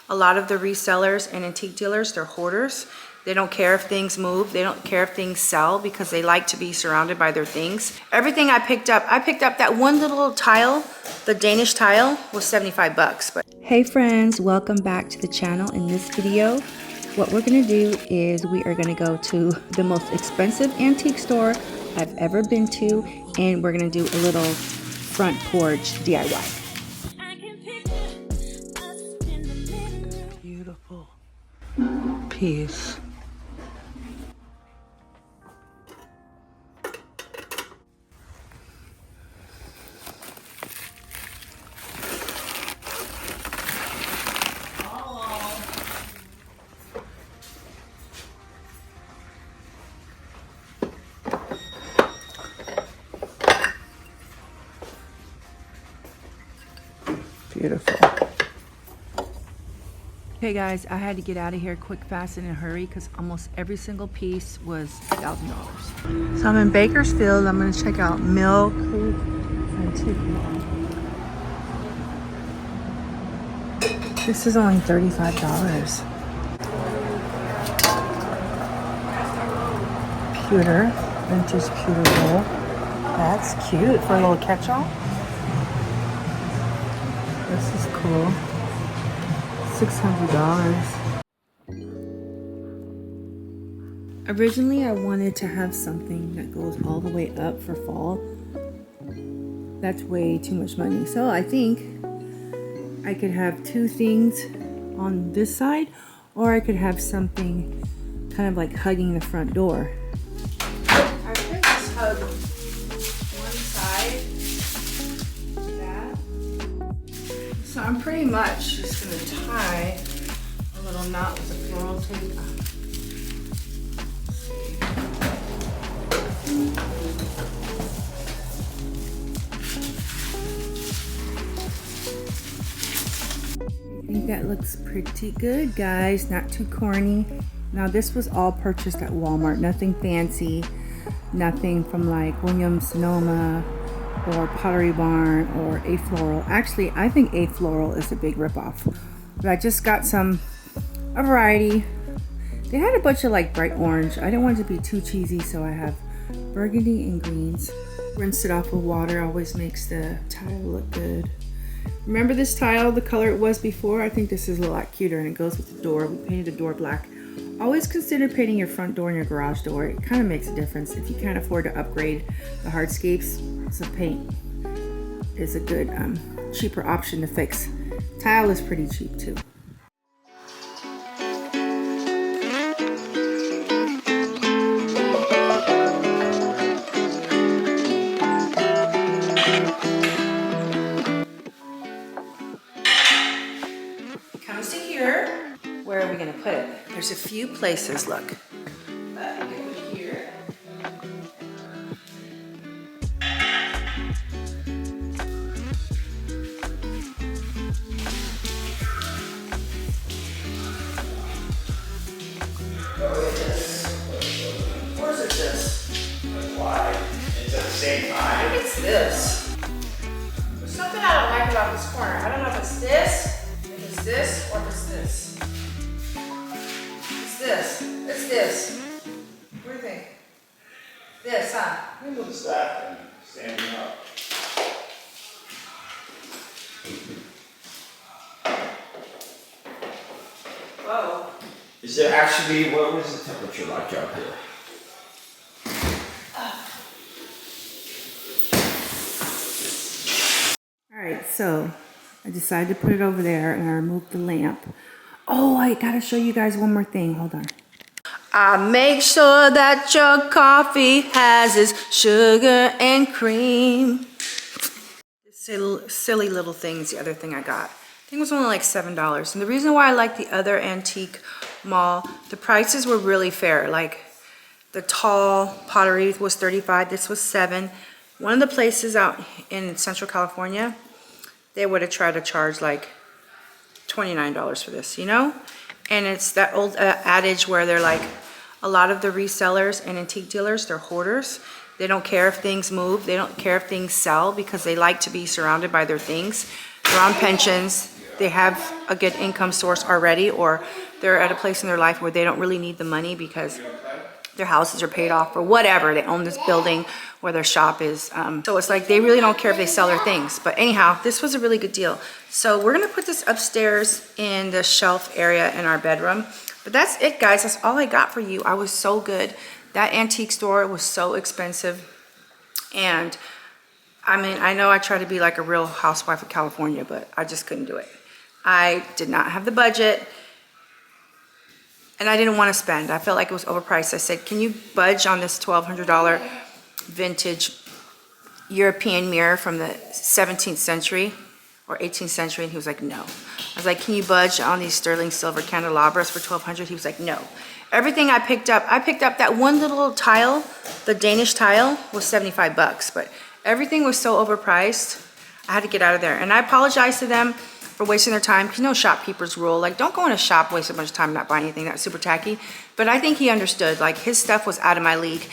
A lot of the resellers and antique dealers, they're hoarders. They don't care if things move. They don't care if things sell because they like to be surrounded by their things. Everything I picked up that one little tile, the Danish tile, was 75 bucks. But hey friends, welcome back to the channel. In this video, what we're gonna do is we are gonna go to the most expensive antique store I've ever been to, and we're gonna do a little front porch DIY. Beautiful piece. Beautiful. Okay guys, I had to get out of here quick, fast, and in a hurry because almost every single piece was $1,000. So I'm in Bakersfield. I'm going to check out Mill Creek Antique Mall. This is only $35. Pewter, vintage pewter bowl. That's cute for a little catch-all. This is cool. $600. Originally, I wanted to have something that goes all the way up for fall. That's way too much money. So I think I could have two things on this side, or I could have something kind of like hugging the front door. I could just hug one side. So I'm pretty much just going to tie a little knot with the floral tape. I think that looks pretty good, guys. Not too corny. Now this was all purchased at Walmart. Nothing fancy. Nothing from like Williams Sonoma or Pottery Barn or A Floral. Actually, I think A Floral is a big ripoff. But I just got a variety. They had a bunch of like bright orange. I didn't want it to be too cheesy, so I have burgundy and greens. Rinse it off with water always makes the tile look good. Remember this tile, the color it was before? I think this is a lot cuter and it goes with the door. We painted the door black. Always consider painting your front door and your garage door. It kind of makes a difference. If you can't afford to upgrade the hardscapes, some paint is a good cheaper option to fix. Tile is pretty cheap too. Comes to here. Where are we going to put it? There's a few places, look. You can put it here. Or is it this? Why? It's at the same I time. think it's this. There's something I don't like about this corner. I don't know if it's this, or if it's this. This. It's this. What do you think? This, huh? What's that thing? Standing up. Whoa. Is there actually, what was the temperature like out here? Alright, so I decided to put it over there and I removed the lamp. Oh, I gotta show you guys one more thing. Hold on. Make sure that your coffee has its sugar and cream. Silly little things, the other thing I got. I think it was only like $7. And the reason why I like the other antique mall, the prices were really fair. Like the tall pottery was $35, this was $7. One of the places out in Central California, they would have tried to charge like $29 for this, you know? And it's that old adage where they're like, a lot of the resellers and antique dealers, they're hoarders. They don't care if things move. They don't care if things sell because they like to be surrounded by their things. They're on pensions. they have a good income source already, or they're at a place in their life where they don't really need the money because their houses are paid off or whatever. They own this building where their shop is. So it's like they really don't care if they sell their things. But anyhow, this was a really good deal. So we're gonna put this upstairs in the shelf area in our bedroom. But that's it, guys. That's all I got for you. I was so good. That antique store was so expensive. And I mean, I know I try to be like a real housewife of California, but I just couldn't do it. I did not have the budget. And I didn't want to spend. I felt like it was overpriced. I said, can you budge on this $1,200 vintage European mirror from the 17th century or 18th century? And he was like, no. I was like, can you budge on these sterling silver candelabras for $1,200? He was like, no. Everything I picked up that one little tile, the Danish tile, was 75 bucks. But everything was so overpriced, I had to get out of there. And I apologize to them for wasting their time. You know, shopkeepers rule. Like, don't go in a shop, waste a bunch of time, not buy anything that's super tacky. But I think he understood. Like, his stuff was out of my league.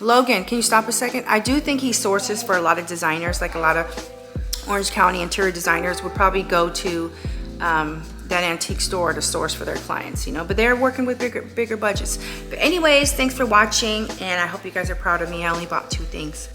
Logan, can you stop a second? I do think he sources for a lot of designers. Like, a lot of Orange County interior designers would probably go to that antique store to source for their clients, you know. But they're working with bigger budgets. But anyways, thanks for watching, and I hope you guys are proud of me. I only bought 2 things.